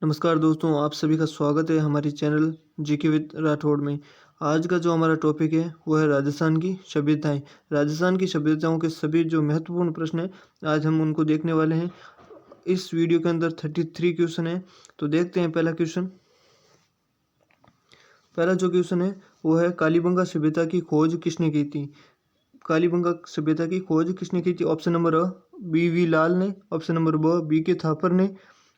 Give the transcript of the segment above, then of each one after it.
नमस्कार दोस्तों, आप सभी का स्वागत है हमारी चैनल जीके विद राठौड़ में। आज का जो हमारा टॉपिक है वो है राजस्थान की सभ्यताएं। राजस्थान की सभ्यताओं के सभी जो महत्वपूर्ण प्रश्न हैं आज हम उनको देखने वाले हैं। इस वीडियो के अंदर 33 क्वेश्चन है। तो देखते हैं पहला क्वेश्चन। पहला जो क्वेश्चन है वो है कालीबंगा सभ्यता की खोज किसने की थी। कालीबंगा सभ्यता की खोज किसने की थी। ऑप्शन नंबर अ बी लाल ने, ऑप्शन नंबर ब बी के थापर ने,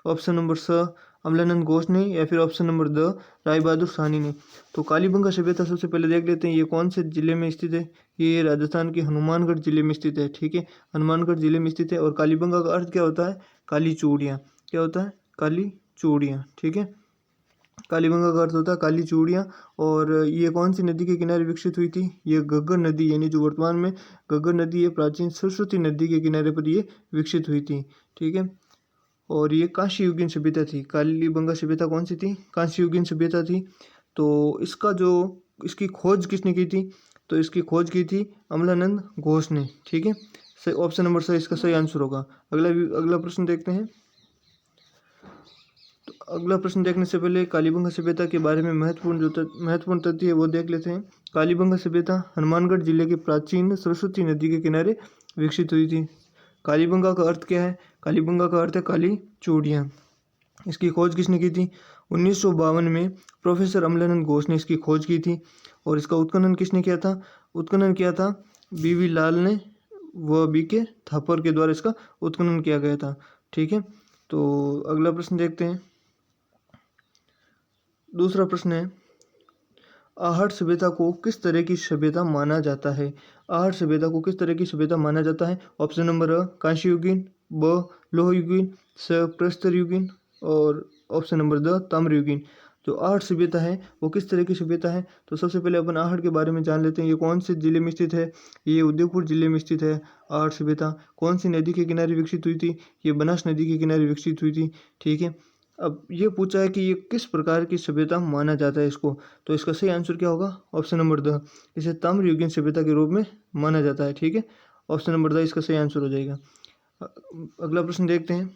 ऑप्शन नंबर स अमलानंद घोष ने, या फिर option number the Rai Bahadur Sahni ने। तो कालीबंगा सभ्यता सबसे पहले देख लेते हैं ये कौन से जिले में स्थित है। ये राजस्थान के हनुमानगढ़ जिले में स्थित है। ठीक है, हनुमानगढ़ जिले में स्थित है। और कालीबंगा का अर्थ क्या होता है? काली चूड़ियाँ। क्या होता है? काली चूड़ियाँ। ठीक है, कालीबंगा का अर्थ होता है काली चूड़ियाँ। और ये कौन सी नदी के किनारे विकसित हुई थी? ये घग्गर नदी, यानी जो वर्तमान में घग्गर नदी है, प्राचीन सरस्वती नदी के किनारे पर ये विकसित हुई थी। ठीक है, और ये कांस्य युगीन सभ्यता थी। कालीबंगा सभ्यता कौन सी थी? कांस्य युगीन सभ्यता थी। तो इसकी खोज किसने की थी? तो इसकी खोज की थी अमलानंद घोष ने। ठीक है, ऑप्शन नंबर सी इसका सही आंसर होगा। अगला प्रश्न देखते हैं। अगला प्रश्न देखने से पहले कालीबंगा सभ्यता के बारे में महत्वपूर्ण तथ्य है वो देख लेते हैं। कालीबंगा सभ्यता हनुमानगढ़ जिले के प्राचीन सरस्वती नदी के किनारे विकसित हुई थी। कालीबंगा का अर्थ क्या है? कालीबंगा का अर्थ है काली चूड़ियाँ। इसकी खोज किसने की थी? 1952 में प्रोफेसर अमलानंद घोष ने इसकी खोज की थी। और इसका उत्खनन किसने किया था? उत्खनन किया था बी लाल ने व बी के थापर के द्वारा इसका उत्खनन किया गया था। ठीक है, तो अगला प्रश्न देखते हैं। दूसरा प्रश्न है, आहट सभ्यता को किस तरह की सभ्यता माना जाता है? आहट सभ्यता को किस तरह की सभ्यता माना जाता है? ऑप्शन नंबर अ कांस्य युगीन, ब लोह युगीन, स प्रस्तर युगीन, और ऑप्शन नंबर द ताम्र युगीन। जो आहट सभ्यता है वो किस तरह की सभ्यता है? तो सबसे पहले अपन आहट के बारे में जान लेते हैं। ये कौन से जिले में स्थित है? ये उदयपुर जिले में स्थित है। आहट सभ्यता कौन सी नदी के किनारे विकसित हुई थी? ये बनास नदी के किनारे विकसित हुई थी। ठीक है, अब ये पूछा है कि ये किस प्रकार की सभ्यता माना जाता है इसको। तो इसका सही आंसर क्या होगा? ऑप्शन नंबर द, इसे ताम्र युगीन सभ्यता के रूप में माना जाता है। ठीक है, ऑप्शन नंबर द इसका सही आंसर हो जाएगा। अगला प्रश्न देखते हैं।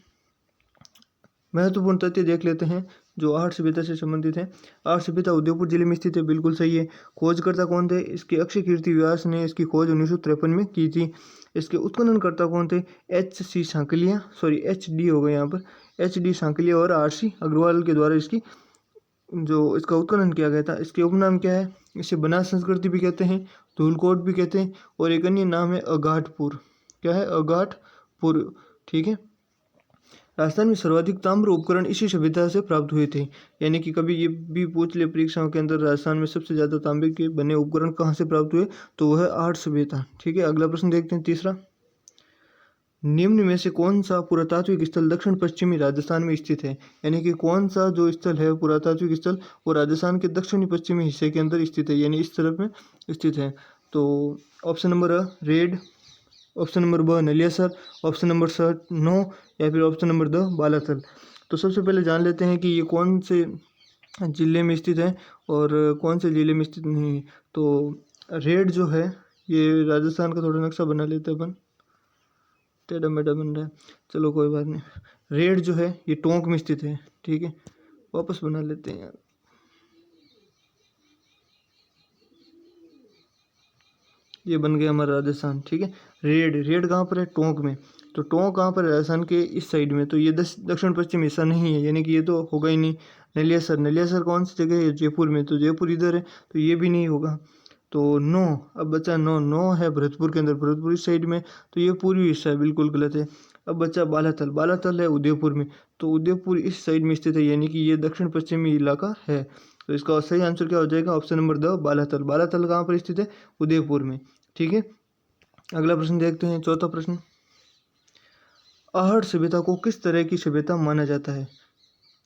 महत्वपूर्ण तथ्य देख लेते हैं जो आहट सभ्यता से संबंधित है। आहट सभ्यता उदयपुर जिले में स्थित है, बिल्कुल सही है। खोजकर्ता कौन थे? इसके अक्षय कीर्ति व्यास ने इसकी खोज 1953 में की थी। इसके उत्खननकर्ता कौन थे? H.C. सांकलिया, सॉरी HD हो गए यहाँ पर, HD सांकलिया और R.C. अग्रवाल के द्वारा इसका उत्खनन किया गया था। इसके उपनाम क्या है? इसे बनास संस्कृति भी कहते हैं, धूलकोट भी कहते हैं, और एक अन्य नाम है अगाटपुर। क्या है? अगाटपुर। ठीक है, राजस्थान में सर्वाधिक ताम्र उपकरण इसी सभ्यता से प्राप्त हुए थे। यानी कि कभी ये भी पूछ ले परीक्षाओं के अंदर, राजस्थान में सबसे ज़्यादा तांबे के बने उपकरण कहाँ से प्राप्त हुए? तो वह है आहट सभ्यता। ठीक है, अगला प्रश्न देखते हैं, तीसरा। निम्न में से कौन सा पुरातात्विक स्थल दक्षिण पश्चिमी राजस्थान में स्थित है? यानी कि कौन सा जो स्थल है पुरातात्विक स्थल वो राजस्थान के दक्षिणी पश्चिमी हिस्से के अंदर स्थित है, यानी इस तरफ में स्थित है। तो ऑप्शन नंबर अ रेड, ऑप्शन नंबर ब नलियासर, ऑप्शन नंबर स नो, या फिर ऑप्शन नंबर द बालाथल। तो सबसे पहले जान लेते हैं कि ये कौन से जिले में स्थित है और कौन से जिले में स्थित नहीं है। तो रेड जो है ये राजस्थान का थोड़ा नक्शा बना लेते हैं अपन, टेढ़ा मेढ़ा बन रहा है, चलो कोई बात नहीं। रेड जो है ये टोंक में स्थित है। ठीक है, वापस बना लेते हैं यार। ये बन गया हमारा राजस्थान। ठीक है, रेड कहाँ पर है? टोंक में। तो टोंक कहाँ पर है? राजस्थान के इस साइड में। तो ये दक्षिण पश्चिम हिस्सा नहीं है, यानी कि ये तो होगा ही नहीं। नलियासर कौन सी जगह है? जयपुर में। तो जयपुर इधर है, तो ये भी नहीं होगा। तो नो, अब बचा नो है भरतपुर के अंदर, भरतपुर इस साइड में, तो ये पूर्वी हिस्सा है, बिल्कुल गलत है। अब बचा बालाथल है उदयपुर में। तो उदयपुर इस साइड में स्थित है, यानी कि ये दक्षिण पश्चिमी इलाका है। तो इसका सही आंसर क्या हो जाएगा? Option number the Balathal. Balathal कहाँ पर स्थित है? उदयपुर में। ठीक है, अगला प्रश्न देखते हैं, चौथा प्रश्न। आहट सभ्यता को किस तरह की सभ्यता माना जाता है?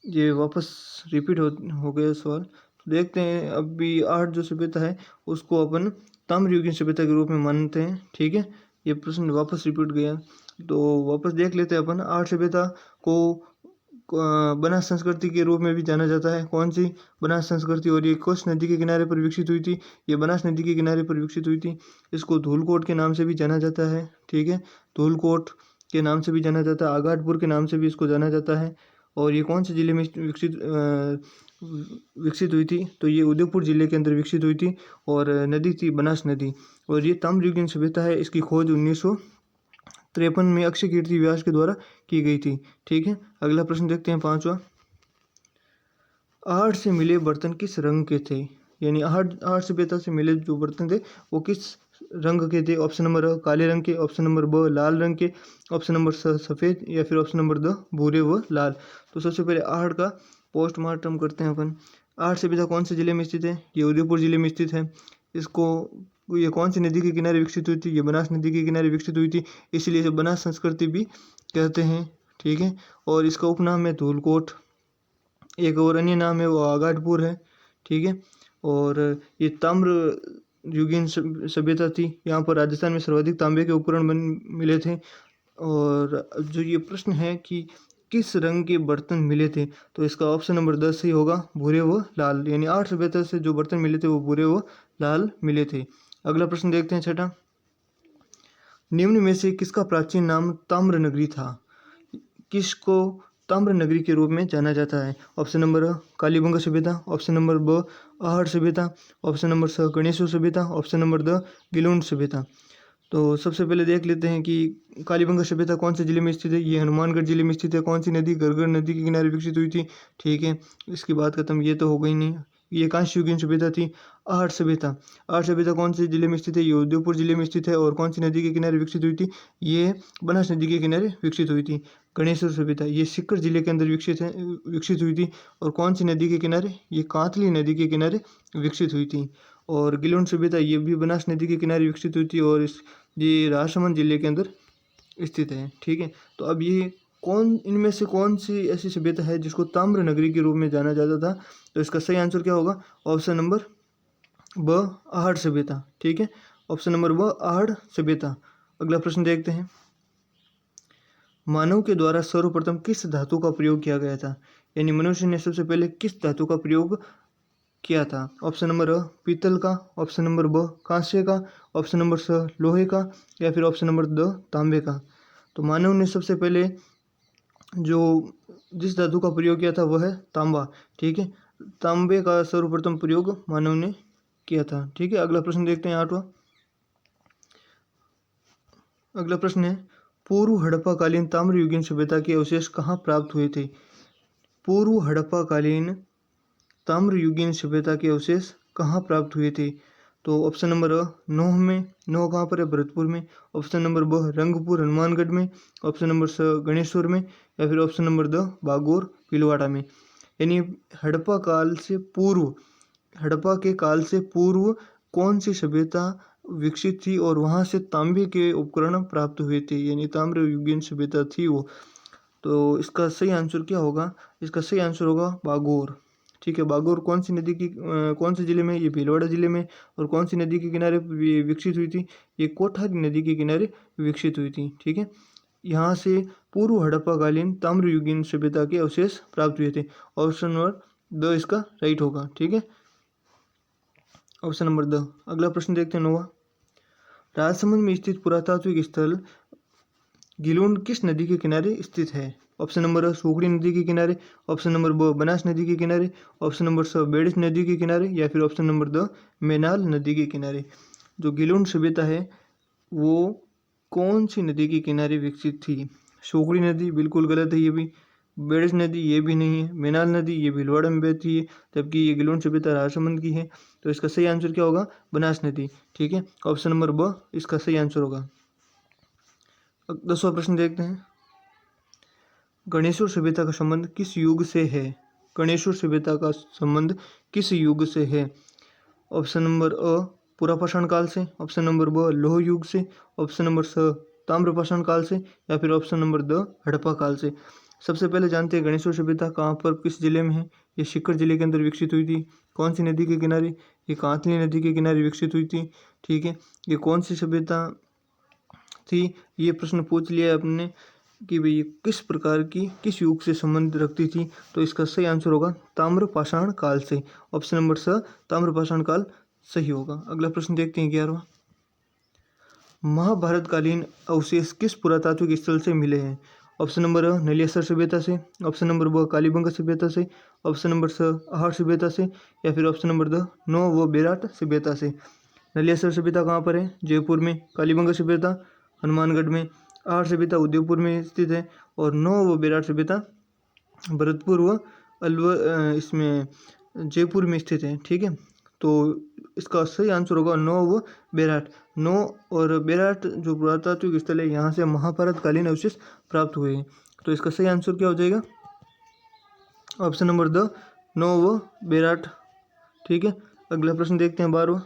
ये वापस रिपीट हो गया सवाल। तो देखते हैं, अब भी आहट जो सभ्यता है उसको अपन ताम्रयुगीन सभ्यता के रूप में मानते हैं। ठीक है, ये प्रश्न वापस रिपीट गया, तो वापस देख लेते हैं अपन। आहट सभ्यता को बनास संस्कृति के रूप में भी जाना जाता है। कौन सी बनास संस्कृति? और ये किस नदी के किनारे पर विकसित हुई थी? ये बनास नदी के किनारे पर विकसित हुई थी। इसको धूलकोट के नाम से भी जाना जाता है। ठीक है, धूलकोट के नाम से भी जाना जाता है, आगाटपुर के नाम से भी इसको जाना जाता है। और ये कौन से ज़िले में विकसित हुई थी? तो ये उदयपुर ज़िले के अंदर विकसित हुई थी और नदी थी बनास नदी। और ये ताम्रयुगीन सभ्यता है, इसकी खोज 1953 में अक्षय कीर्ति व्यास के द्वारा की गई थी। ठीक है, अगला प्रश्न देखते हैं 5वां। आहट से मिले बर्तन किस रंग के थे? यानी आहट सभ्यता से मिले जो बर्तन थे वो किस रंग के थे? ऑप्शन नंबर अ काले रंग के, ऑप्शन नंबर ब लाल रंग के, ऑप्शन नंबर स सफ़ेद, या फिर ऑप्शन नंबर द भूरे व लाल। तो सबसे पहले आहट का पोस्टमार्टम करते हैं अपन। आहट सभ्यता कौन से ज़िले में स्थित है? ये उदयपुर ज़िले में स्थित है। इसको ये कौन सी नदी के किनारे विकसित हुई थी? ये बनास नदी के किनारे विकसित हुई थी, इसलिए इसे बनास संस्कृति भी कहते हैं। ठीक है, और इसका उपनाम है धूलकोट। एक और अन्य नाम है वो आगाटपुर है। ठीक है, और ये ताम्र युगीन सभ्यता थी। यहाँ पर राजस्थान में सर्वाधिक तांबे के उपकरण मिले थे। और जो ये प्रश्न है कि किस रंग के बर्तन मिले थे, तो इसका ऑप्शन नंबर 10 सही होगा, भूरे व लाल। यानी आहट सभ्यता से जो बर्तन मिले थे वो भूरे व लाल मिले थे। अगला प्रश्न देखते हैं 6वां। निम्न में से किसका प्राचीन नाम ताम्र नगरी था? किसको ताम्र नगरी के रूप में जाना जाता है? ऑप्शन नंबर अ कालीबंगा सभ्यता, ऑप्शन नंबर ब आहट सभ्यता, ऑप्शन नंबर स गणेशो सभ्यता, ऑप्शन नंबर द गिलोंड सभ्यता। तो सबसे पहले देख लेते हैं कि कालीबंगा सभ्यता कौन से ज़िले में स्थित है। ये हनुमानगढ़ ज़िले में स्थित है। कौन सी नदी? घग्गर नदी के किनारे विकसित हुई थी। ठीक है, इसकी बात खत्म, ये तो हो गई नहीं। ये कांस्य युगीन सभ्यता थी। आहट सभ्यता, आहट सभ्यता कौन से ज़िले में स्थित है? ये उदयपुर ज़िले में स्थित है। और कौन सी नदी के किनारे विकसित हुई थी? ये बनास नदी के किनारे विकसित हुई थी। गणेश्वर सभ्यता ये सीकर जिले के अंदर विकसित हुई थी। और कौन सी नदी के किनारे? ये कांतली नदी के किनारे विकसित हुई थी। और गिलोंड सभ्यता ये भी बनास नदी के किनारे विकसित हुई थी और ये राजसमंद जिले के अंदर स्थित है। ठीक है, तो अब ये इनमें से कौन सी ऐसी सभ्यता है जिसको ताम्र नगरी के रूप में जाना जाता था? तो इसका सही आंसर क्या होगा? ऑप्शन नंबर ब आहट सभ्यता। ठीक है, ऑप्शन नंबर ब आहट सभ्यता। अगला प्रश्न देखते हैं। मानव के द्वारा सर्वप्रथम किस धातु का प्रयोग किया गया था? यानी मनुष्य ने सबसे पहले किस धातु का प्रयोग किया था? ऑप्शन नंबर अ पीतल का, ऑप्शन नंबर ब कांस्य का, ऑप्शन नंबर स लोहे का, या फिर ऑप्शन नंबर द तांबे का। तो मानव ने सबसे पहले जिस धातु का प्रयोग किया था वह है तांबा। ठीक है, तांबे का सर्वप्रथम प्रयोग मानव ने किया था। ठीक है, अगला प्रश्न देखते हैं 8वां। अगला प्रश्न है पूर्व हड़प्पाकालीन ताम्रयुगीन सभ्यता के अवशेष कहाँ प्राप्त हुए थे? पूर्व हड़प्पाकालीन ताम्रयुगीन सभ्यता के अवशेष कहाँ प्राप्त हुए थे? तो ऑप्शन नंबर अ नोह में। नोह कहाँ पर है? भरतपुर में। ऑप्शन नंबर ब रंगपुर हनुमानगढ़ में, ऑप्शन नंबर स गणेश्वर में, या फिर ऑप्शन नंबर द बागोर भीलवाड़ा में। यानी हड़प्पा के काल से पूर्व कौन सी सभ्यता विकसित थी और वहाँ से तांबे के उपकरण प्राप्त हुए थे? यानी ताम्रयुगीन सभ्यता थी वो। तो इसका सही आंसर क्या होगा? इसका सही आंसर होगा बागोर। ठीक है, बागोर कौन सी नदी की कौन से ज़िले में? ये भीलवाड़ा ज़िले में। और कौन सी नदी के किनारे विकसित हुई थी? ये कोठारी नदी के किनारे विकसित हुई थी। ठीक है, यहाँ से पूर्व हड़प्पाकालीन ताम्रयुगीन सभ्यता के अवशेष प्राप्त हुए थे। ऑप्शन नंबर द इसका राइट होगा। ठीक है, ऑप्शन नंबर द। अगला प्रश्न देखते हैं 9वां। राजसमंद में स्थित पुरातात्विक स्थल गिलोंड किस नदी के किनारे स्थित है? ऑप्शन नंबर अ सोगड़ी नदी के किनारे, ऑप्शन नंबर ब बनास नदी के किनारे, ऑप्शन नंबर स बेड़िस नदी के किनारे, या फिर ऑप्शन नंबर द मेनाल नदी के किनारे। जो गिलोंड सभ्यता है वो कौन सी नदी के किनारे विकसित थी? सोगड़ी नदी बिल्कुल गलत है, ये भी। बेड़िस नदी ये भी नहीं है। मेनाल नदी ये भीलवाड़ा में बहती है, जबकि ये गिलोंड सभ्यता राजसमंद की है। तो इसका सही आंसर क्या होगा? बनास नदी। ठीक है, ऑप्शन नंबर ब इसका सही आंसर होगा। 10वां प्रश्न देखते हैं। गणेशोर सभ्यता का संबंध किस युग से है? गणेशोर सभ्यता का संबंध किस युग से है? ऑप्शन नंबर अ पुरापाषाण काल से, ऑप्शन नंबर ब लौह युग से, ऑप्शन नंबर स ताम्रपाषाण काल से, या फिर ऑप्शन नंबर द हड़प्पा काल से। सबसे पहले जानते हैं गणेशोर सभ्यता कहाँ पर किस जिले में है। ये सीकर जिले के अंदर विकसित हुई थी। कौन सी नदी के किनारे? ये कांतली नदी के किनारे विकसित हुई थी। ठीक है, ये कौन सी सभ्यता थी? ये प्रश्न पूछ लिया आपने कि भाई ये किस प्रकार की किस युग से संबंध रखती थी। तो इसका सही आंसर होगा ताम्रपाषाण काल से। ऑप्शन नंबर स ताम्रपाषाण काल सही होगा। अगला प्रश्न देखते हैं 11वां। महाभारतकालीन अवशेष किस पुरातात्विक स्थल से मिले हैं? ऑप्शन नंबर अ नलियासर सभ्यता से, ऑप्शन नंबर ब कालीबंगा सभ्यता से, ऑप्शन नंबर स आहट सभ्यता से, या फिर ऑप्शन नंबर द नो व बेराट सभ्यता से। नलियासर सभ्यता कहाँ पर है? जयपुर में। कालीबंगा सभ्यता हनुमानगढ़ में। आहट सभ्यता उदयपुर में स्थित है। और नो व बेराट सभ्यता भरतपुर व अलवर इसमें जयपुर में स्थित है। ठीक है, तो इसका सही आंसर होगा नो व बेराट। नो और बेराट जो पुरातात्विक स्थल है, यहाँ से महाभारत कालीन अवशेष प्राप्त हुए हैं। तो इसका सही आंसर क्या हो जाएगा? ऑप्शन नंबर द नो व बेराट। ठीक है, अगला प्रश्न देखते हैं 12वां।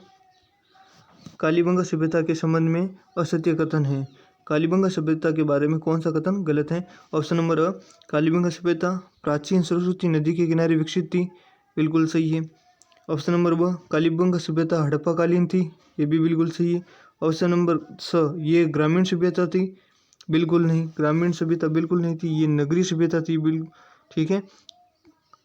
कालीबंगा सभ्यता के संबंध में असत्य कथन है। कालीबंगा सभ्यता के बारे में कौन सा कथन गलत है? ऑप्शन नंबर अ कालीबंगा सभ्यता प्राचीन सरस्वती नदी के किनारे विकसित थी, बिल्कुल सही है। ऑप्शन नंबर ब कालीबंगा सभ्यता हड़प्पाकालीन थी, ये भी बिल्कुल सही है। ऑप्शन नंबर स ये ग्रामीण सभ्यता थी, बिल्कुल नहीं, ग्रामीण सभ्यता बिल्कुल नहीं थी, ये नगरीय सभ्यता थी। बिल्कुल ठीक है,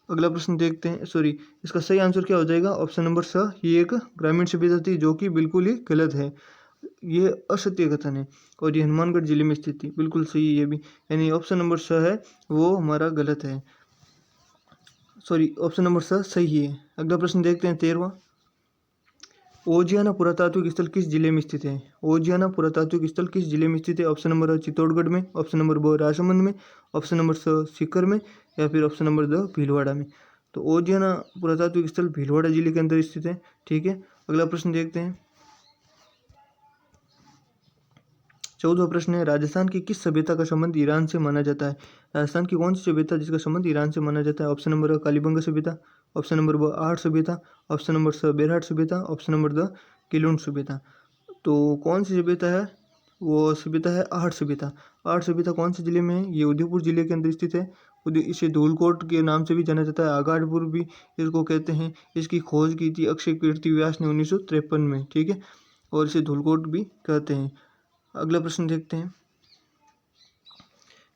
अगला प्रश्न देखते हैं। सॉरी, इसका सही आंसर क्या हो जाएगा? ऑप्शन नंबर स ये एक ग्रामीण सभ्यता थी, जो कि बिल्कुल ही गलत है, ये असत्य कथन है। और ये हनुमानगढ़ जिले में स्थित थी, बिल्कुल सही है ये भी, यानी ऑप्शन नंबर स है वो हमारा गलत है। सॉरी, ऑप्शन नंबर स सही है। अगला प्रश्न देखते हैं 13वां। ओजियाना पुरातात्विक स्थल किस जिले में स्थित है? ओजियाना पुरातात्विक स्थल किस जिले में स्थित है? ऑप्शन नंबर अ चित्तौड़गढ़ में, ऑप्शन नंबर ब राजसमंद में, ऑप्शन नंबर स सीकर में, या फिर ऑप्शन नंबर द भीलवाड़ा में। तो ओजियाना पुरातात्विक स्थल भीलवाड़ा जिले के अंदर स्थित है। ठीक है, अगला प्रश्न देखते हैं। 14वां प्रश्न है, राजस्थान की किस सभ्यता का संबंध ईरान से माना जाता है? राजस्थान की कौन सी सभ्यता जिसका संबंध ईरान से माना जाता है? ऑप्शन नंबर अ कालीबंगा सभ्यता, ऑप्शन नंबर ब आहट सभ्यता, ऑप्शन नंबर स बेरहाट सभ्यता, ऑप्शन नंबर द किलुंड सभ्यता। तो कौन सी सभ्यता है? वो सभ्यता है आहट सभ्यता। आहट सभ्यता कौन से जिले में है? ये उदयपुर जिले के अंदर स्थित है। इसे धूलकोट के नाम से भी जाना जाता है, आगाड़पुर भी इसको कहते हैं। इसकी खोज की थी अक्षय कीर्ति व्यास ने 1953 में। ठीक है, और इसे धूलकोट भी कहते हैं। अगला प्रश्न देखते हैं।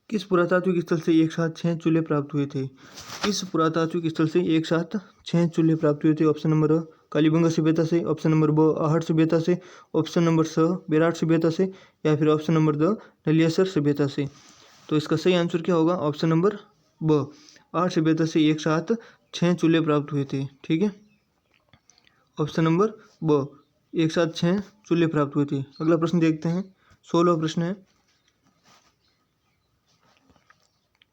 किस पुरातात्विक स्थल से एक साथ 6 चूल्हे प्राप्त हुए थे? किस पुरातात्विक स्थल से एक साथ 6 चूल्हे प्राप्त हुए थे? ऑप्शन नंबर अ कालीबंगा सभ्यता से, ऑप्शन नंबर ब आहट सभ्यता से, ऑप्शन नंबर स बेराट सभ्यता से, या फिर ऑप्शन नंबर द नलियासर सभ्यता से। तो इसका सही आंसर क्या होगा? ऑप्शन नंबर ब आहट सभ्यता से एक साथ 6 चूल्हे प्राप्त हुए थे। ठीक है, ऑप्शन नंबर ब एक साथ 6 चूल्हे प्राप्त हुए थे। अगला प्रश्न देखते हैं। 16वां प्रश्न है,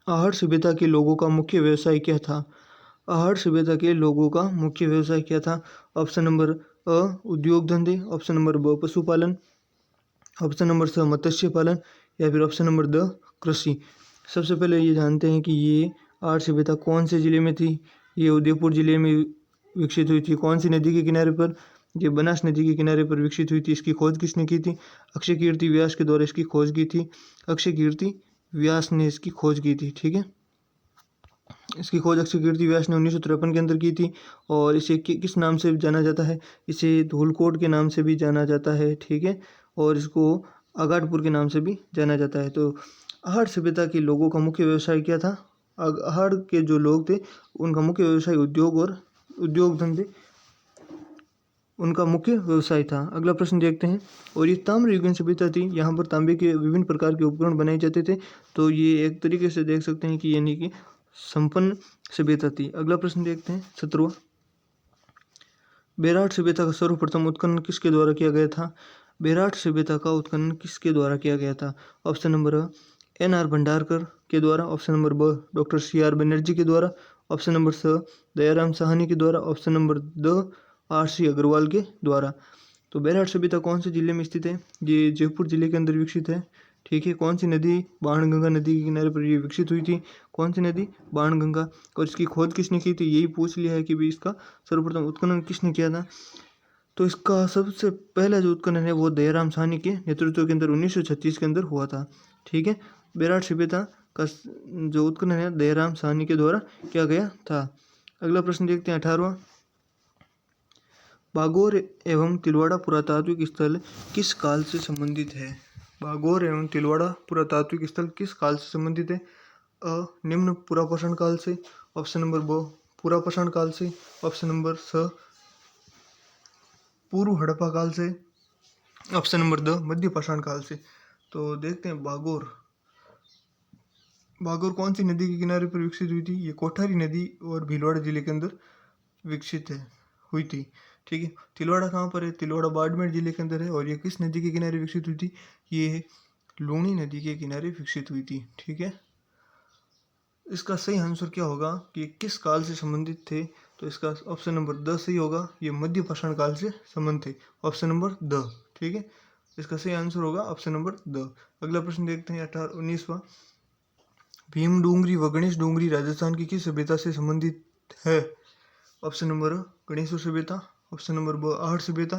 आहट सभ्यता के लोगों का मुख्य व्यवसाय क्या था? आहट सभ्यता के लोगों का मुख्य व्यवसाय क्या था? ऑप्शन नंबर अ उद्योग धंधे, ऑप्शन नंबर ब पशुपालन, ऑप्शन नंबर स मत्स्य पालन, या फिर ऑप्शन नंबर द कृषि। सबसे पहले ये जानते हैं कि ये आहट सभ्यता कौन से जिले में थी। ये उदयपुर जिले में विकसित हुई थी। कौन सी नदी के किनारे पर? ये बनास नदी के किनारे पर विकसित हुई थी। इसकी खोज किसने की थी? अक्षय कीर्ति व्यास के द्वारा इसकी खोज की थी। अक्षय कीर्ति व्यास ने इसकी खोज की थी। ठीक है, इसकी खोज अक्षय कीर्ति व्यास ने 1953 के अंदर की थी। और इसे किस नाम से जाना जाता है? इसे धूलकोट के नाम से भी जाना जाता है। ठीक है, और इसको आगाड़पुर के नाम से भी जाना जाता है। तो आहट सभ्यता के लोगों का मुख्य व्यवसाय क्या था? आहट के जो लोग थे उनका मुख्य व्यवसाय उद्योग और उद्योग धंधे उनका मुख्य व्यवसाय था। अगला प्रश्न देखते हैं। और ये ताम्रयुगीन सभ्यता थी, यहाँ पर तांबे के विभिन्न प्रकार के उपकरण बनाए जाते थे। तो ये एक तरीके से देख सकते हैं कि यानी कि संपन्न सभ्यता थी। अगला प्रश्न देखते हैं 17वां। बेराट सभ्यता का सर्वप्रथम उत्खनन किसके द्वारा किया गया था? बेराट सभ्यता का उत्खनन किसके द्वारा किया गया था? ऑप्शन नंबर अ NR भंडारकर के द्वारा, ऑप्शन नंबर ब डॉक्टर CR बनर्जी के द्वारा, ऑप्शन नंबर स दयाराम साहनी के द्वारा, ऑप्शन नंबर द RC अग्रवाल के द्वारा। तो बेराट सभ्यता कौन से जिले में स्थित है? ये जयपुर जिले के अंदर विकसित है। ठीक है, कौन सी नदी? बाणगंगा नदी के किनारे पर ये विकसित हुई थी। कौन सी नदी? बाणगंगा। और इसकी खोज किसने की थी? यही पूछ लिया है कि भी इसका सर्वप्रथम उत्खनन किसने किया था। तो इसका सबसे पहला जो उत्खनन है वो दयाराम साहनी के नेतृत्व के अंदर 1936 के अंदर हुआ था। ठीक है, बेराट सभ्यता का जो उत्खनन है दयाराम साहनी के द्वारा किया गया था। अगला प्रश्न देखते हैं 18वां। बागोर एवं तिलवाड़ा पुरातात्विक स्थल किस काल से संबंधित है? बागोर एवं तिलवाड़ा पुरातात्विक स्थल किस काल से संबंधित है? अ निम्न पुरापाषाण काल से, ऑप्शन नंबर ब पुरापाषाण काल से, ऑप्शन नंबर स पूर्व हड़प्पा काल से, ऑप्शन नंबर द मध्य पाषाण काल से। तो देखते हैं बागोर भागोर कौन सी नदी के किनारे पर विकसित हुई थी? ये कोठारी नदी और भीलवाड़ा जिले के अंदर विकसित है हुई थी। ठीक है, तिलवाड़ा कहाँ पर है? तिलवाड़ा बाड़मेर जिले के अंदर है। और ये किस नदी के किनारे विकसित हुई थी? ये लूनी नदी के किनारे विकसित हुई थी। ठीक है, इसका सही आंसर क्या होगा कि किस काल से संबंधित थे? तो इसका ऑप्शन नंबर द सही होगा। ये मध्य पाषाण काल से संबंध थे। Option number the. ठीक है, इसका सही आंसर होगा ऑप्शन नंबर द। अगला प्रश्न देखते हैं 19वां। भीम डूंगरी व गणेश डूंगरी राजस्थान की किस सभ्यता से संबंधित है? ऑप्शन नंबर गणेश सभ्यता, ऑप्शन नंबर ब आहट सभ्यता,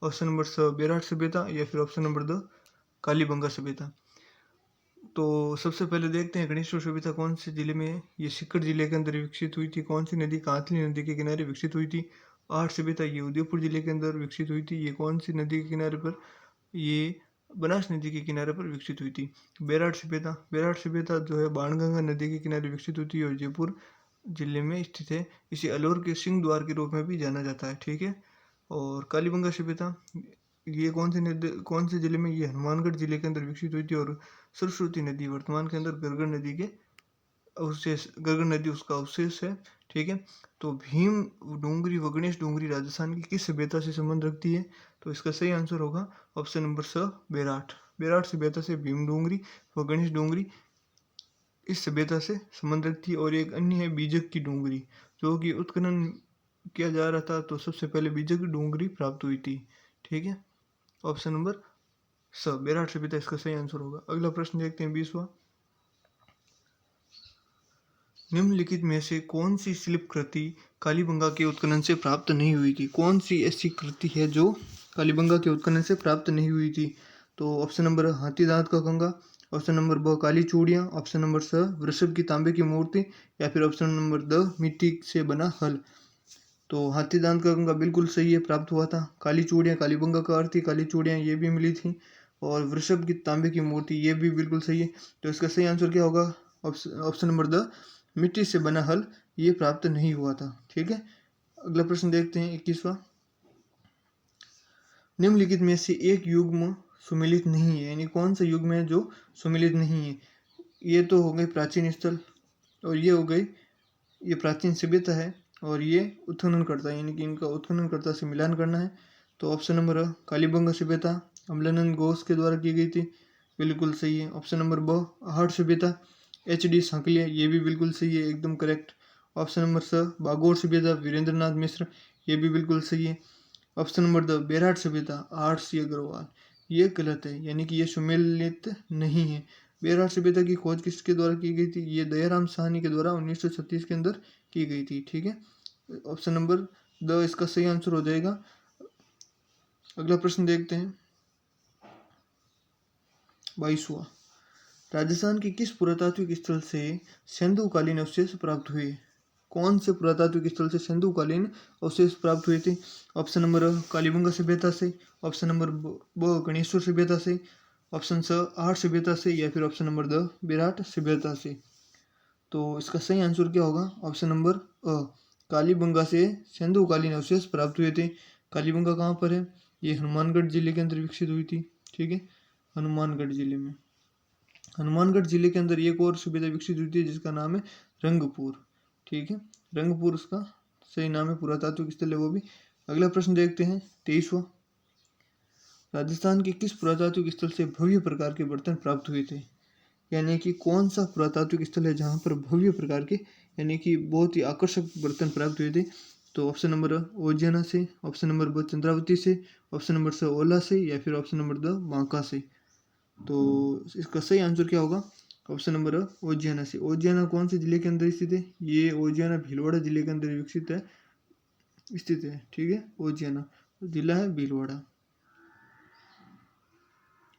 ऑप्शन नंबर स बेराट सभ्यता, या फिर ऑप्शन नंबर द कालीबंगा सभ्यता। तो सबसे पहले देखते हैं गणेश सभ्यता कौन से जिले में है। ये सीकर जिले के अंदर विकसित हुई थी। कौन सी नदी? कांतली नदी के किनारे विकसित हुई थी। आहट सभ्यता ये उदयपुर जिले के अंदर विकसित हुई थी। ये कौन सी नदी के किनारे पर? ये बनास नदी के किनारे पर विकसित हुई थी। बेराट सभ्यता, बेराट सभ्यता जो है बाणगंगा नदी के किनारे विकसित हुई थी और जयपुर जिले में स्थित है। इसे अलवर के सिंह द्वार के रूप में भी जाना जाता है। ठीक है, और कालीबंगा सभ्यता ये कौन से जिले में? ये हनुमानगढ़ जिले के अंदर विकसित हुई थी। और सरस्वती नदी वर्तमान के अंदर गरगर नदी के अवशेष, गरगर नदी उसका अवशेष है। ठीक है, तो भीम डूंगरी व गणेश डूंगरी राजस्थान की किस सभ्यता से संबंध रखती है? तो इसका सही आंसर होगा ऑप्शन नंबर स बेराट। बेराट सभ्यता से भीम डूंगरी व गणेश डूंगरी इस सभ्यता से संबंध रखती है। और एक अन्य है बीजक की डूंगरी, जो कि उत्खनन किया जा रहा था तो सबसे पहले बीजक की डूंगरी प्राप्त हुई थी। ठीक है, ऑप्शन नंबर स बेराट सभ्यता इसका सही आंसर होगा। अगला प्रश्न देखते हैं 20वां। निम्नलिखित में से कौन सी शिल्प कृति कालीबंगा के उत्खनन से प्राप्त नहीं हुई थी? कौन सी ऐसी कृति है जो कालीबंगा के उत्खनन से प्राप्त नहीं हुई थी? तो ऑप्शन नंबर हाथी दांत का कंगा, ऑप्शन नंबर ब काली चूड़ियाँ, ऑप्शन नंबर स वृषभ की तांबे की मूर्ति, या फिर ऑप्शन नंबर द मिट्टी से बना हल। तो हाथी दांत का कंगा बिल्कुल सही है, प्राप्त हुआ था। काली चूड़ियाँ कालीबंगा का अर्थ थी, काली चूड़ियाँ ये भी मिली थी। और वृषभ की तांबे की मूर्ति ये भी बिल्कुल सही है। तो इसका सही आंसर क्या होगा? ऑप्शन नंबर द मिट्टी से बना हल ये प्राप्त नहीं हुआ था। ठीक है, अगला प्रश्न देखते हैं 21वां। निम्नलिखित में से एक युग्म सुमेलित नहीं है, यानी कौन सा युग्म है जो सुमेलित नहीं है? ये तो हो गई प्राचीन स्थल, और ये हो गई ये प्राचीन सभ्यता है, और ये उत्खनन करता है, यानी कि इनका उत्खनन करता से मिलान करना है। तो ऑप्शन नंबर कालीबंगा सभ्यता अमलानंद घोष के द्वारा की गई थी, बिल्कुल सही है। ऑप्शन नंबर ब आहट सभ्यता HD सांकलिया ये भी बिल्कुल सही है, एकदम करेक्ट। ऑप्शन नंबर स बागोर सभ्यता वीरेंद्रनाथ मिश्र ये भी बिल्कुल सही है। ऑप्शन नंबर द बेराट सभ्यता RC अग्रवाल ये गलत है, यानी कि ये सुमेलित नहीं है। बेराट सभ्यता की खोज किसके द्वारा की गई थी? ये दयाराम साहनी के द्वारा 1936 के अंदर की गई थी। ठीक है, ऑप्शन नंबर द इसका सही आंसर हो जाएगा। अगला प्रश्न देखते हैं 22वां। राजस्थान के किस पुरातात्विक स्थल से सिंधुकालीन अवशेष प्राप्त हुए? कौन से पुरातात्विक स्थल से सिंधुकालीन अवशेष प्राप्त हुए थे? ऑप्शन नंबर कालीबंगा सभ्यता से, ऑप्शन नंबर ब गणेश्वर सभ्यता से, ऑप्शन स आहट सभ्यता से, या फिर ऑप्शन नंबर द बेराट सभ्यता से। तो इसका सही आंसर क्या होगा? ऑप्शन नंबर अ कालीबंगा से सिंधुकालीन अवशेष प्राप्त हुए थे। कालीबंगा कहाँ पर है? ये हनुमानगढ़ जिले के अंदर विकसित हुई थी। ठीक है, हनुमानगढ़ जिले में, हनुमानगढ़ जिले के अंदर एक और सभ्यता विकसित हुई थी जिसका नाम है रंगपुर। ठीक है, रंगपुर उसका सही नाम है, पुरातात्विक स्थल है वो भी। अगला प्रश्न देखते हैं 23वां। राजस्थान के किस पुरातात्विक स्थल से भव्य प्रकार के बर्तन प्राप्त हुए थे? यानी कि कौन सा पुरातात्विक स्थल है जहाँ पर भव्य प्रकार के यानी कि बहुत ही आकर्षक बर्तन प्राप्त हुए थे? तो ऑप्शन नंबर ओजियाना से, ऑप्शन नंबर ब चंद्रावती से, ऑप्शन नंबर स ओला से, या फिर ऑप्शन नंबर द बांका से। तो इसका सही आंसर क्या होगा? ऑप्शन नंबर ओजियाना से। ओजियाना कौन से जिले के अंदर स्थित है? ये ओजियाना भीलवाड़ा जिले के अंदर विकसित है स्थित है। ठीक है, ओजियाना जिला है भीलवाड़ा।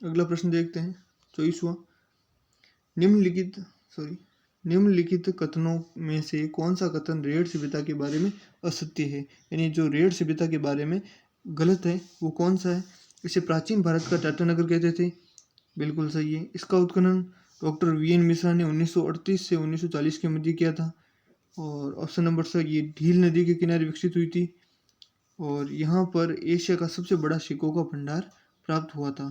अगला प्रश्न देखते हैं 24वां। निम्नलिखित निम्नलिखित कथनों में से कौन सा कथन रेड सभ्यता के बारे में असत्य है? यानी जो रेड सभ्यता के बारे में गलत है वो कौन सा है? इसे प्राचीन भारत का टाटानगर कहते थे, बिल्कुल सही है। इसका उत्खनन डॉक्टर VN मिश्रा ने 1938 से 1940 के मध्य किया था। और ऑप्शन नंबर स ये ढील नदी के किनारे विकसित हुई थी, और यहाँ पर एशिया का सबसे बड़ा सिक्कों का भंडार प्राप्त हुआ था।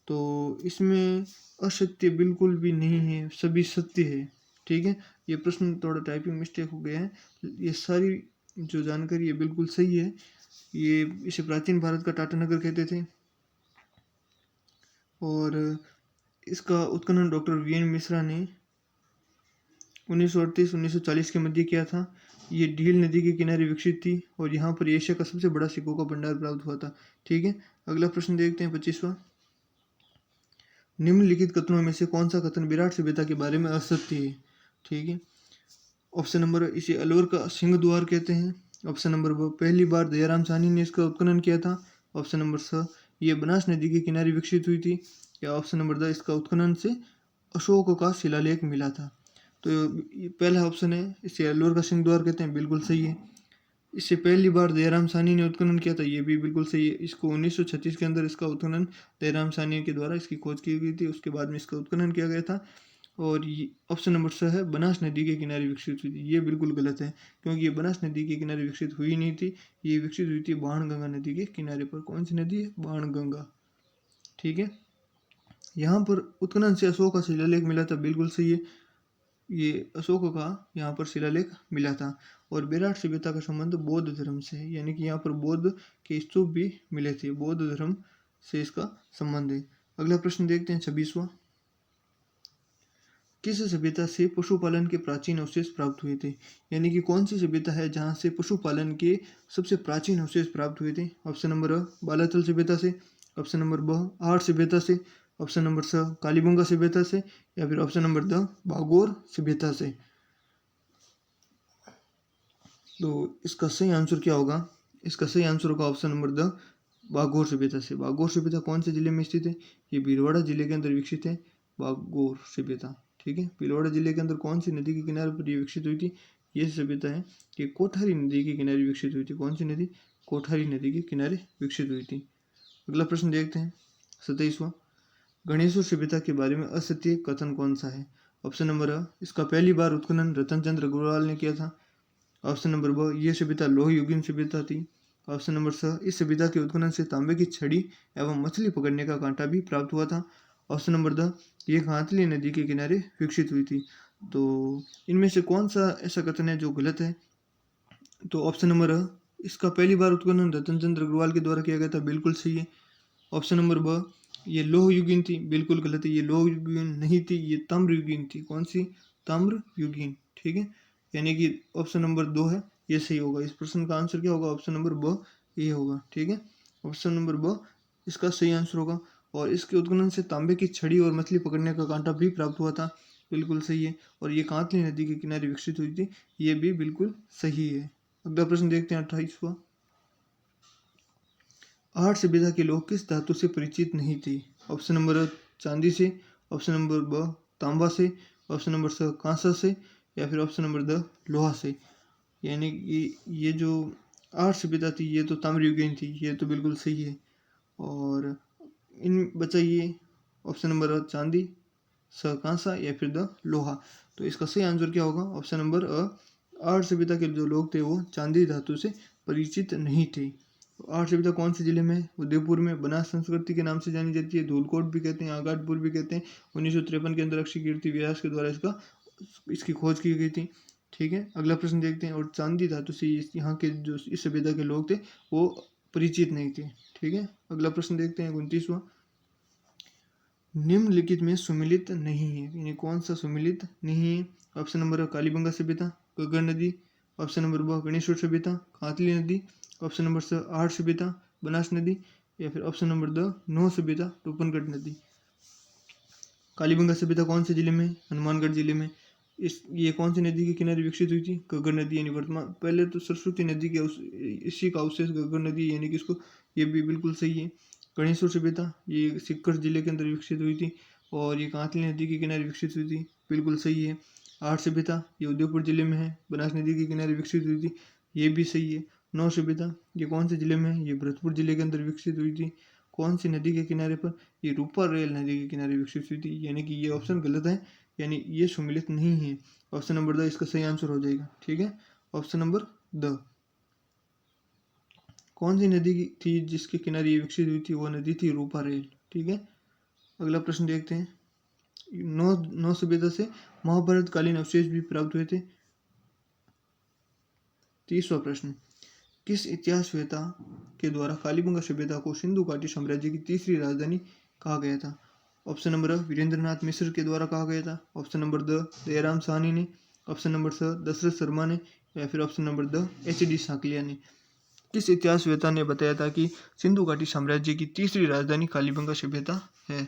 तो इसमें असत्य बिल्कुल भी नहीं है, सभी सत्य है। ठीक है, ये प्रश्न थोड़ा टाइपिंग मिस्टेक हो गया है। ये सारी जो जानकारी है बिल्कुल सही है। ये इसे प्राचीन भारत का टाटानगर कहते थे और इसका उत्खनन डॉक्टर वी एन मिश्रा ने 1938-1940 के मध्य किया था। ये डील नदी के किनारे विकसित थी और यहाँ पर एशिया का सबसे बड़ा सिक्कों का भंडार प्राप्त हुआ था। ठीक है, अगला प्रश्न देखते हैं 25वां। निम्नलिखित कथनों में से कौन सा कथन विराट सभ्यता के बारे में असत्य है? ठीक है, ऑप्शन नंबर, इसे अलवर का सिंह द्वार कहते हैं। ऑप्शन नंबर ब, पहली बार दयाराम साहनी ने इसका उत्खनन किया था। ऑप्शन नंबर स, ये बनास नदी के किनारे विकसित हुई थी। या ऑप्शन नंबर द, इसका उत्खनन से अशोक का शिलालेख मिला था। तो ये पहला ऑप्शन है, इसे अलवर का सिंह द्वार कहते हैं, बिल्कुल सही है। इससे पहली बार दयाराम साहनी ने उत्खनन किया था, ये भी बिल्कुल सही है। इसको 1936 के अंदर इसका उत्खनन दयाराम साहनी के द्वारा इसकी खोज की गई थी, उसके बाद में इसका उत्खनन किया गया था। और ये ऑप्शन नंबर स है, बनास नदी के किनारे विकसित हुई थी, ये बिल्कुल गलत है क्योंकि ये बनास नदी के किनारे विकसित हुई नहीं थी। ये विकसित हुई थी बाणगंगा नदी के किनारे पर। कौन सी नदी है? बाणगंगा। ठीक है, यहाँ पर उत्खनन से अशोक का शिलालेख मिला था, बिल्कुल सही है। ये अशोक का यहाँ पर शिलालेख मिला था। और विराट सभ्यता का संबंध बौद्ध धर्म से है, यानी कि यहाँ पर बौद्ध के स्तूप भी मिले थे, बौद्ध धर्म से इसका संबंध है। अगला प्रश्न देखते हैं 26वां। किस सभ्यता से पशुपालन के प्राचीन अवशेष प्राप्त हुए थे? यानी कि कौन सी सभ्यता है जहाँ से पशुपालन के सबसे प्राचीन अवशेष प्राप्त हुए थे? ऑप्शन नंबर अ, बालाथल सभ्यता से। ऑप्शन नंबर ब, आहट सभ्यता से। ऑप्शन नंबर स, कालीबंगा सभ्यता से। या फिर ऑप्शन नंबर द, बागोर सभ्यता से। तो इसका सही आंसर क्या होगा? इसका सही आंसर होगा ऑप्शन नंबर द, बागोर सभ्यता से। बागोर सभ्यता कौन से जिले में स्थित है? ये भीलवाड़ा जिले के अंदर विकसित है बागोर सभ्यता। ठीक है, भीलवाड़ा जिले के अंदर कौन सी नदी के किनारे पर ये विकसित हुई थी? ये सभ्यता है कि कोठारी नदी के किनारे विकसित हुई थी। कौन सी नदी? कोठारी नदी के किनारे विकसित हुई थी। अगला प्रश्न देखते हैं 27वां। गणेशोर सभ्यता के बारे में असत्य कथन कौन सा है? ऑप्शन नंबर अ, इसका पहली बार उत्खनन रतन चंद्र अग्रवाल ने किया था। ऑप्शन नंबर ब, ये सभ्यता लोह युगीन सभ्यता थी। ऑप्शन नंबर स, इस सभ्यता के उत्खनन से तांबे की छड़ी एवं मछली पकड़ने का कांटा भी प्राप्त हुआ था। ऑप्शन नंबर द, ये हाथली नदी के किनारे विकसित हुई थी। तो इनमें से कौन सा ऐसा कथन है जो गलत है? तो ऑप्शन नंबर अ, इसका पहली बार उत्खनन रतन चंद्र अग्रवाल के द्वारा किया गया था, बिल्कुल सही है। ऑप्शन नंबर ब, ये लोह युगीन थी, बिल्कुल गलत है। ये लोह युगीन नहीं थी, ये ताम्र युगीन थी। कौन सी? ताम्र युगीन। ठीक है, यानी कि ऑप्शन नंबर 2 है, ये सही होगा। इस प्रश्न का आंसर क्या होगा? ऑप्शन नंबर ब, ये होगा। ठीक है, ऑप्शन नंबर ब इसका सही आंसर होगा। और इसके उत्खनन से तांबे की छड़ी और मछली पकड़ने का कांटा भी प्राप्त हुआ था, बिल्कुल सही है। और ये कांतली नदी के किनारे विकसित हुई थी, ये भी बिल्कुल सही है। अगला प्रश्न देखते हैं 28वां। आहट सभ्यता के लोग किस धातु से परिचित नहीं थे? ऑप्शन नंबर अ, चांदी से। ऑप्शन नंबर ब, तांबा से। ऑप्शन नंबर स, कांसा से। या फिर ऑप्शन नंबर द, लोहा से। यानी कि ये जो आहट सभ्यता थी ये तो ताम्रयुगीन थी, ये तो बिल्कुल सही है। और इन बचा ये ऑप्शन नंबर अ, चांदी, स, कांसा, या फिर द, लोहा। तो इसका सही आंसर क्या होगा? ऑप्शन नंबर अ, आहट सभ्यता के जो लोग थे वो चांदी धातु से परिचित नहीं थे। आहट सभ्यता कौन से जिले में? उदयपुर में। बनास संस्कृति के नाम से जानी जाती है, धूलकोट भी कहते हैं, आगाटपुर भी कहते हैं। 1953 के अंदर अक्षय कीर्ति व्यास के द्वारा इसकी खोज की गई थी। ठीक है, अगला प्रश्न देखते हैं। और चांदी धातु से यहाँ के जो इस सभ्यता के लोग थे वो परिचित नहीं थे। ठीक है, अगला प्रश्न देखते हैं 29वां। निम्नलिखित में सुमिलित नहीं है, यानी कौन सा सुमिलित नहीं है? ऑप्शन नंबर अ, कालीबंगा सभ्यता, घग्गर नदी। ऑप्शन नंबर ब, गणेश्वर सभ्यता, कांतली नदी। ऑप्शन नंबर स, आहट सभ्यता, बनास नदी। या फिर ऑप्शन नंबर द, नौ सभ्यता, टोपनगढ़ नदी। कालीबंगा सभ्यता कौन से जिले में? हनुमानगढ़ जिले में। ये कौन सी नदी के किनारे विकसित हुई थी? घग्गर नदी, यानी वर्तमान, पहले तो सरस्वती नदी के इसी का अवशेष घग्गर नदी, यानी कि इसको, ये भी बिल्कुल सही है। गणेश्वर सभ्यता ये सीकर जिले के अंदर विकसित हुई थी और ये कांतली नदी के किनारे विकसित हुई थी, बिल्कुल सही है। आहट सभ्यता ये उदयपुर जिले में है, बनास नदी के किनारे विकसित हुई थी, ये भी सही है। नौ सभ्यता ये कौन से जिले में है? ये भरतपुर जिले के अंदर विकसित हुई थी। कौन सी नदी के किनारे पर? ये रूपा रेल नदी के किनारे विकसित हुई थी, यानी कि ये ऑप्शन गलत है, यानी ये सुमिलित नहीं है। ऑप्शन नंबर द इसका सही आंसर हो जाएगा। ठीक है, ऑप्शन नंबर द। कौन सी नदी थी जिसके किनारे ये विकसित हुई थी? वो नदी थी रूपा रेल। ठीक है, अगला प्रश्न देखते हैं नौ सभ्यता से महाभारत कालीन अवशेष भी प्राप्त हुए थे। 30वां प्रश्न, किस इतिहासवेत्ता के द्वारा कालीबंगा सभ्यता को सिंधु घाटी साम्राज्य की तीसरी राजधानी कहा गया था? ऑप्शन नंबर वीरेंद्रनाथ मिश्र के द्वारा कहा गया था। Option number the Dayaram Sahni ने। ऑप्शन नंबर स दशरथ शर्मा ने। या फिर option number the HD Sankalia ने। किस इतिहासवेत्ता ने बताया था कि सिंधु घाटी साम्राज्य की तीसरी राजधानी कालीबंगा सभ्यता है?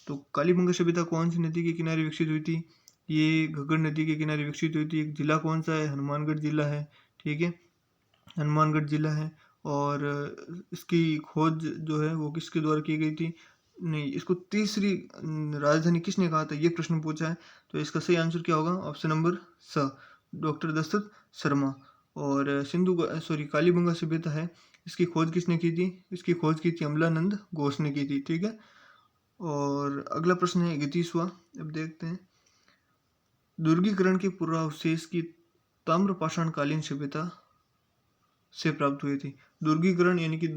तो कालीबंगा सभ्यता कौन सी नदी के किनारे विकसित हुई थी? ये घग्गर नदी के किनारे विकसित हुई थी। एक जिला कौन सा है? हनुमानगढ़ जिला है। ठीक है, हनुमानगढ़ जिला है। और इसकी खोज जो है वो किसके द्वारा की गई थी? नहीं, इसको तीसरी राजधानी किसने कहा था, ये प्रश्न पूछा है। तो इसका सही आंसर क्या होगा? ऑप्शन नंबर स डॉक्टर दशरथ शर्मा। और कालीबंगा सभ्यता है, इसकी खोज किसने की थी? इसकी खोज की थी अमलानंद घोष ने की थी। ठीक है, और अगला प्रश्न है 31वां। अब देखते हैं, दुर्गीकरण के पूर्वावशेष की ताम्रपाषाण कालीन सभ्यता से प्राप्त हुई थी। दुर्गीकरण यानी कि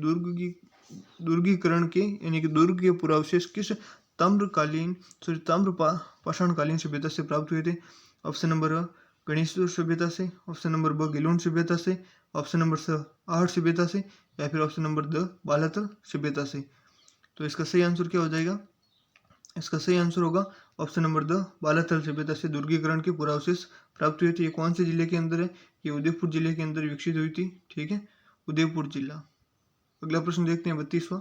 दुर्गीकरण के यानी कि दुर्ग के पूर्वावशेष किस पाषाणकालीन सभ्यता से प्राप्त हुए थे? ऑप्शन नंबर अ गणेशपुर सभ्यता से। ऑप्शन नंबर ब गिलोन सभ्यता से। ऑप्शन नंबर स आहट सभ्यता से। या फिर ऑप्शन नंबर द बालातल सभ्यता से। तो इसका सही आंसर क्या हो जाएगा? इसका सही आंसर होगा ऑप्शन नंबर द बालातल सभ्यता से दुर्गीकरण के पूर्वावशेष प्राप्त हुए थे। ये कौन से जिले के अंदर है? ये उदयपुर जिले के अंदर विकसित हुई थी। ठीक है, उदयपुर जिला। अगला प्रश्न देखते हैं 32वां।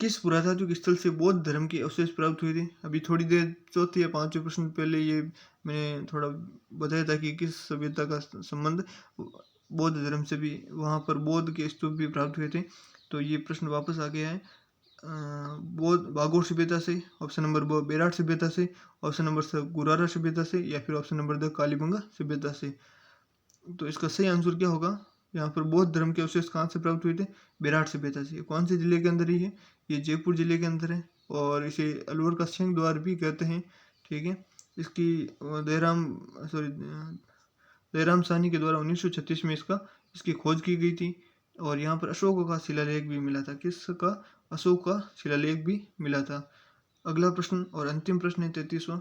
किस पुरातात्विक स्थल से बौद्ध धर्म के अवशेष प्राप्त हुए थे? अभी थोड़ी देर चौथे या पांचवें प्रश्न पहले ये मैंने थोड़ा बताया था कि किस सभ्यता का संबंध बौद्ध धर्म से भी, वहाँ पर बौद्ध के स्तूप भी प्राप्त हुए थे। तो ये प्रश्न वापस आ गया है बौद्ध बागोर सभ्यता से। ऑप्शन नंबर ब बेराट सभ्यता से। ऑप्शन नंबर स गुरारा सभ्यता से। या फिर ऑप्शन नंबर द कालीबंगा सभ्यता से। तो इसका सही आंसर क्या होगा? यहाँ पर बौद्ध धर्म के अवशेष कहाँ से प्राप्त हुए थे? बेराट सभ्यता से। कौन से जिले के अंदर ही है? ये जयपुर जिले के अंदर है, और इसे अलवर का सिंह द्वार भी कहते हैं। ठीक है, इसकी दयाराम साहनी के द्वारा 1936 में इसकी खोज की गई थी। और यहाँ पर अशोक का शिलालेख भी मिला था। किसका? अशोक का शिलालेख भी मिला था। अगला प्रश्न और अंतिम प्रश्न है 33वां।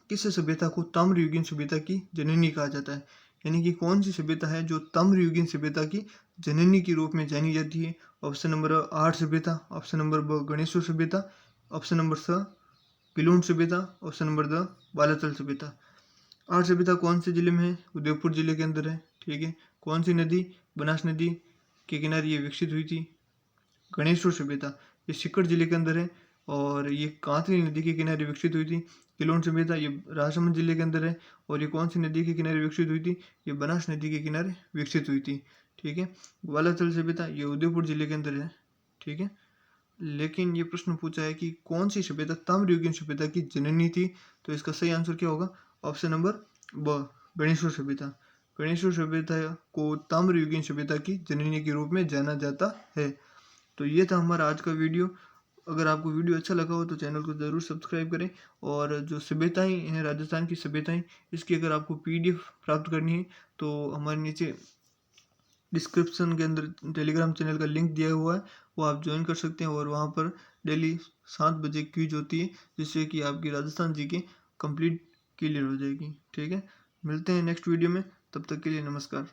किस सभ्यता को ताम्रयुगीन सभ्यता की जननी कहा जाता है? यानी कि कौन सी सभ्यता है जो ताम्रयुगीन सभ्यता की जननी के रूप में जानी जाती है? ऑप्शन नंबर अ आहट सभ्यता। ऑप्शन नंबर ब गणेश्वर सभ्यता। ऑप्शन नंबर स गिलोन सभ्यता। ऑप्शन नंबर द बालातल सभ्यता। आहट सभ्यता कौन से जिले में है? उदयपुर जिले के अंदर है। ठीक है, कौन सी नदी? बनास नदी के किनारे ये विकसित हुई थी। गणेश्वर सभ्यता ये सीकर जिले के अंदर है, और ये कांतली नदी के किनारे विकसित हुई थी। किलोन सभ्यता ये राजसमंद जिले के अंदर है, और ये कौन सी नदी के किनारे विकसित हुई थी? ये बनास नदी के किनारे विकसित हुई थी। ठीक है, बालातल सभ्यता ये उदयपुर जिले के अंदर है। ठीक है, लेकिन ये प्रश्न पूछा है कि कौन सी सभ्यता ताम्रयुगीन सभ्यता की जननी थी? तो इसका सही आंसर क्या होगा? ऑप्शन नंबर ब गणेश्वर सभ्यता। गणेश्वर सभ्यता को ताम्रयुगीन सभ्यता की जननी के रूप में जाना जाता है। तो ये था हमारा आज का वीडियो। अगर आपको वीडियो अच्छा लगा हो तो चैनल को ज़रूर सब्सक्राइब करें। और जो सभ्यताएँ हैं, राजस्थान की सभ्यताएँ, इसकी अगर आपको PDF प्राप्त करनी है तो हमारे नीचे डिस्क्रिप्शन के अंदर टेलीग्राम चैनल का लिंक दिया हुआ है, वो आप ज्वाइन कर सकते हैं। और वहाँ पर डेली 7 बजे क्विज होती है, जिससे कि आपकी राजस्थान जी के कंप्लीट क्लियर हो जाएगी। ठीक है, मिलते हैं नेक्स्ट वीडियो में, तब तक के लिए नमस्कार।